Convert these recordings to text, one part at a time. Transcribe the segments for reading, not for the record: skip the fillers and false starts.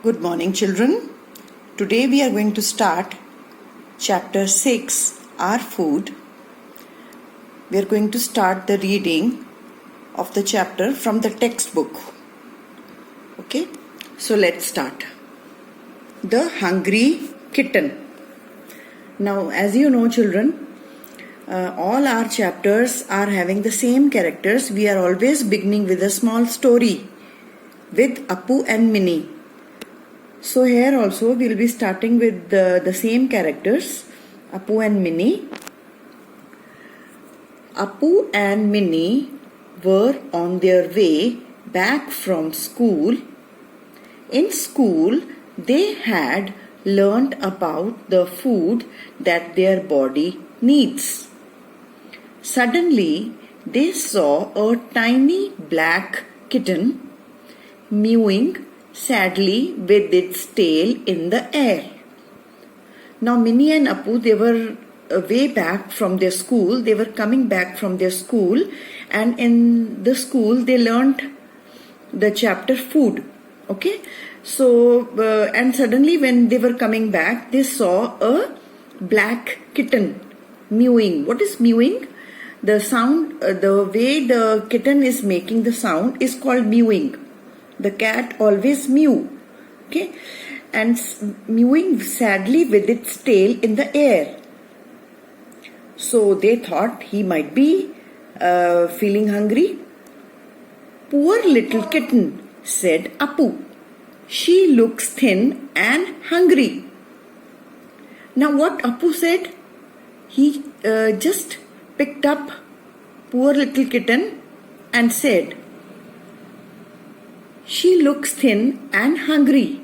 Good morning, children. Today we are going to start chapter 6, Our Food. We are going to start the reading of the chapter from the textbook. Okay, so let's start. The Hungry Kitten. Now, as you know, children, all our chapters are having the same characters. We are always beginning with a small story with Appu and Minnie. So here also we will be starting with the same characters, Appu and Minnie. Appu and Minnie were on their way back from school. In school, they had learned about the food that their body needs. Suddenly, they saw a tiny black kitten mewing sadly with its tail in the air. Now Minnie and Appu, they were way back from their school. They were coming back from their school, and in the school they learned the chapter food. Okay, so and suddenly when they were coming back, they saw a black kitten mewing. What is mewing? The sound, the way the kitten is making the sound is called mewing. The cat always mew, okay, and mewing sadly with its tail in the air. So they thought he might be feeling hungry. Poor little kitten, said Appu. She looks thin and hungry. Now what Appu said? He just picked up poor little kitten and said, "She looks thin and hungry.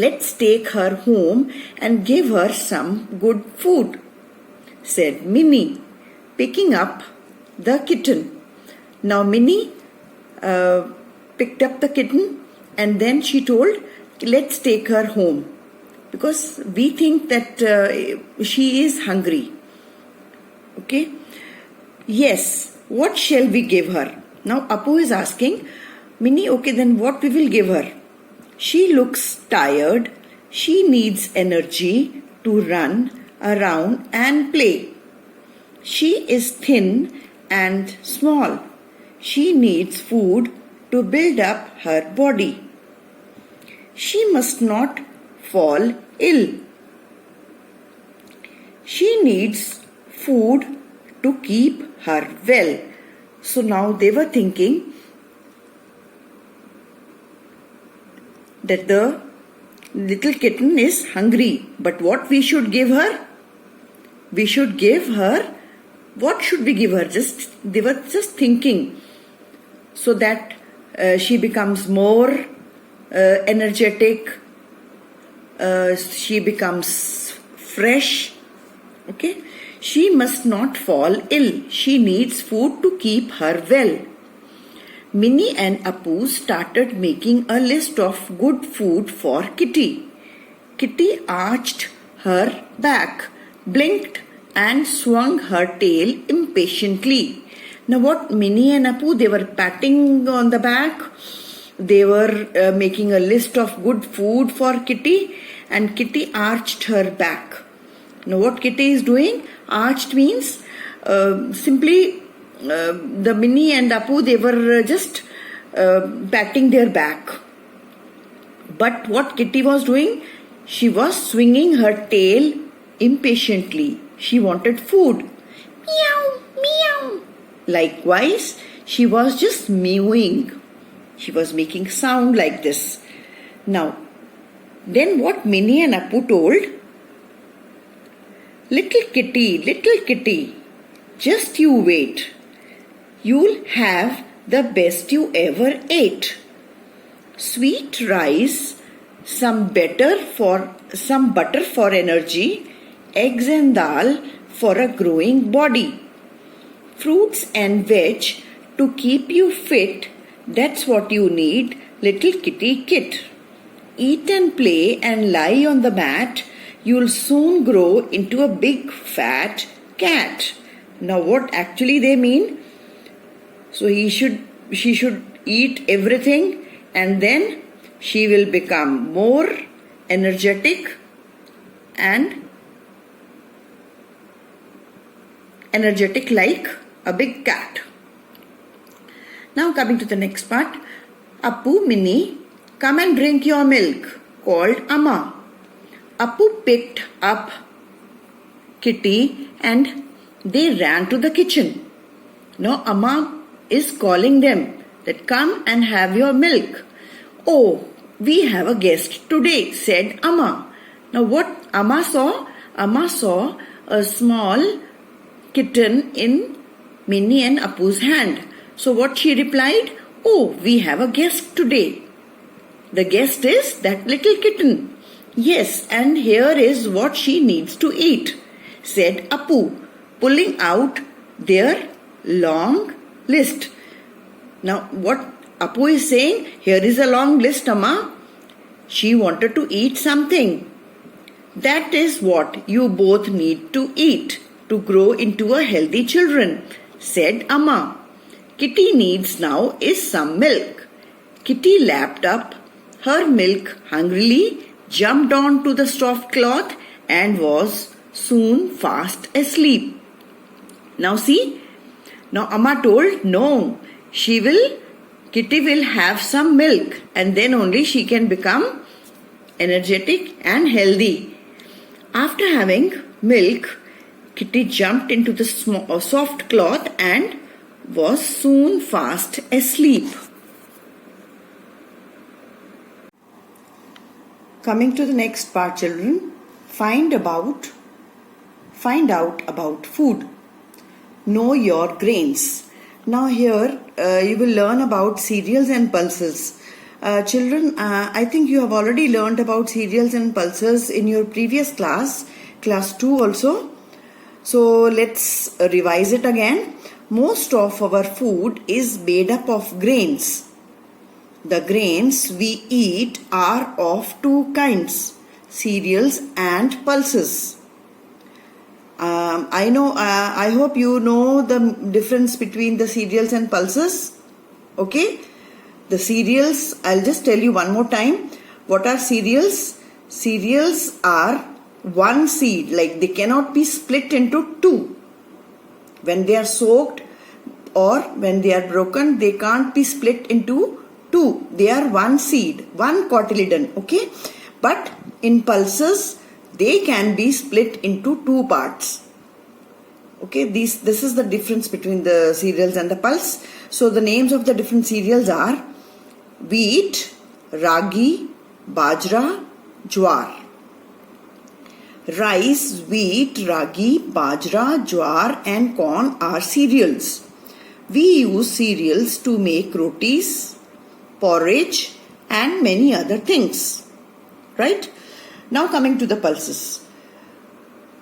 Let's take her home and give her some good food," said Minnie, picking up the kitten. Now Minnie picked up the kitten and then she told, "Let's take her home because we think that she is hungry." Okay. Yes, what shall we give her? Now Appu is asking, Minnie, okay, then what we will give her? She looks tired. She needs energy to run around and play. She is thin and small. She needs food to build up her body. She must not fall ill. She needs food to keep her well. So now they were thinking that the little kitten is hungry. But what we should give her? We should give her, what should we give her? They were just thinking so that she becomes more energetic, she becomes fresh. Okay, she must not fall ill. She needs food to keep her well. Minnie and Appu started making a list of good food for Kitty. Kitty arched her back, blinked and swung her tail impatiently. Now what Minnie and Appu, they were patting on the back. They were making a list of good food for Kitty, and Kitty arched her back. Now what Kitty is doing? Arched means simply the Minnie and Appu, they were just patting their back. But what Kitty was doing? She was swinging her tail impatiently. She wanted food. Meow, meow. Likewise, she was just mewing. She was making sound like this. Now, then what Minnie and Appu told? Little kitty, just you wait. You'll have the best you ever ate. Sweet rice, some butter for energy, eggs and dal for a growing body. Fruits and veg to keep you fit, that's what you need, little kitty kit. Eat and play and lie on the mat, you'll soon grow into a big fat cat. Now what actually they mean? So she should eat everything and then she will become more energetic and energetic like a big cat. Now coming to the next part. Appu, Minnie, come and drink your milk, called Amma. Appu picked up Kitty and they ran to the kitchen. Now Amma is calling them that come and have your milk. Oh, we have a guest today, said Amma. Now what Amma saw? Amma saw a small kitten in Minnie and Appu's hand. So what she replied? Oh, we have a guest today. The guest is that little kitten. Yes, and here is what she needs to eat, said Appu, pulling out their long list. Now what Appu is saying, here is a long list, Amma. She wanted to eat something. That is what you both need to eat to grow into a healthy children, said Amma. Kitty needs now is some milk. Kitty lapped up her milk hungrily, jumped onto the soft cloth and was soon fast asleep. Now see, now Amma told no, Kitty will have some milk and then only she can become energetic and healthy. After having milk, Kitty jumped into the soft cloth and was soon fast asleep. Coming to the next part, children, find out about food. Know your grains. Now here you will learn about cereals and pulses. Children, I think you have already learned about cereals and pulses in your previous class 2 also. So let's revise it again. Most of our food is made up of grains. The grains we eat are of two kinds, cereals and pulses. I hope you know the difference between the cereals and pulses. Okay? The cereals, I'll just tell you one more time. What are cereals? Cereals are one seed, like they cannot be split into two. When they are soaked or when they are broken, they can't be split into two. They are one seed, one cotyledon, okay? But in pulses, they can be split into two parts. Okay, this is the difference between the cereals and the pulse. So the names of the different cereals are wheat, ragi, bajra, jowar. Rice, wheat, ragi, bajra, jowar and corn are cereals. We use cereals to make rotis, porridge and many other things. Right? Now coming to the pulses.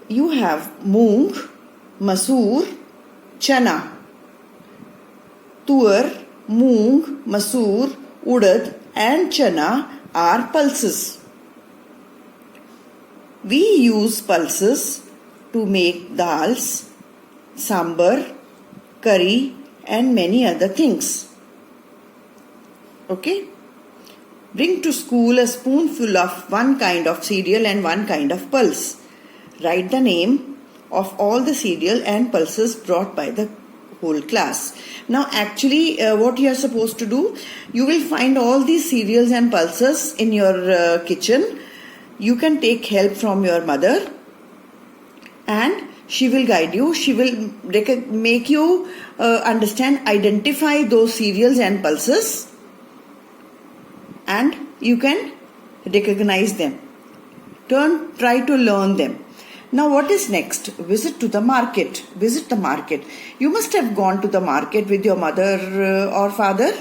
You have moong, masoor, chana. Tuar, moong, masoor, urad and chana are pulses. We use pulses to make dals, sambar, curry and many other things. Okay? Bring to school a spoonful of one kind of cereal and one kind of pulse. Write the name of all the cereal and pulses brought by the whole class. Now actually what you are supposed to do, you will find all these cereals and pulses in your kitchen. You can take help from your mother and she will guide you. She will make you understand, identify those cereals and pulses and you can recognize them. Try to learn them. Now what is next? Visit the market. You must have gone to the market with your mother or father.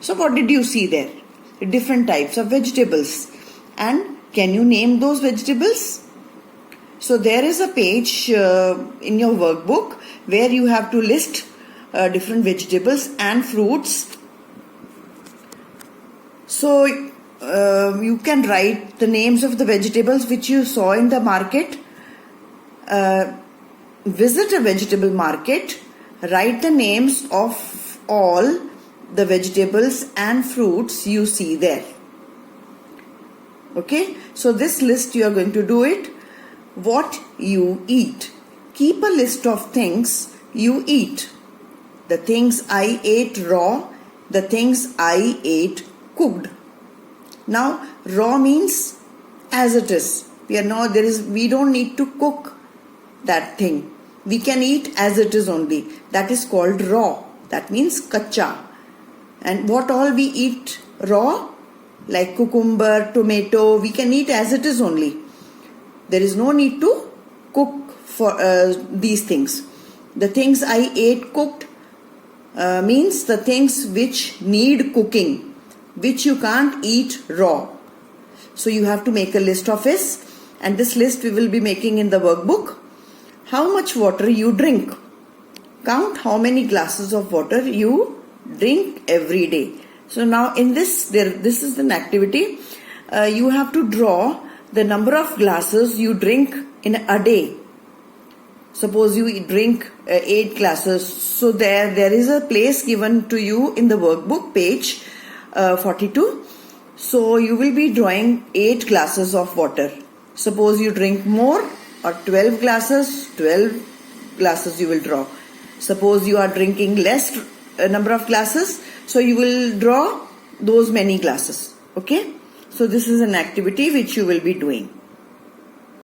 So what did you see there? Different types of vegetables. And can you name those vegetables? So there is a page in your workbook where you have to list different vegetables and fruits. So you can write the names of the vegetables which you saw in the market. Visit a vegetable market. Write the names of all the vegetables and fruits you see there. Okay, so this list you are going to do it. What you eat. Keep a list of things you eat. The things I ate raw, the things I ate cooked. Now, raw means as it is. We don't need to cook that thing. We can eat as it is only. That is called raw. That means kacha. And what all we eat raw, like cucumber, tomato, we can eat as it is only. There is no need to cook for these things. The things I ate cooked means the things which need cooking, which you can't eat raw. So you have to make a list of this, and this list we will be making in the workbook. How much water you drink. Count how many glasses of water you drink every day. So now in this is an activity. You have to draw the number of glasses you drink in a day. Suppose you drink 8 glasses. So there is a place given to you in the workbook, page 42. So you will be drawing 8 glasses of water. Suppose you drink more, or 12 glasses you will draw. Suppose you are drinking less number of glasses, so you will draw those many glasses. Okay, so this is an activity which you will be doing.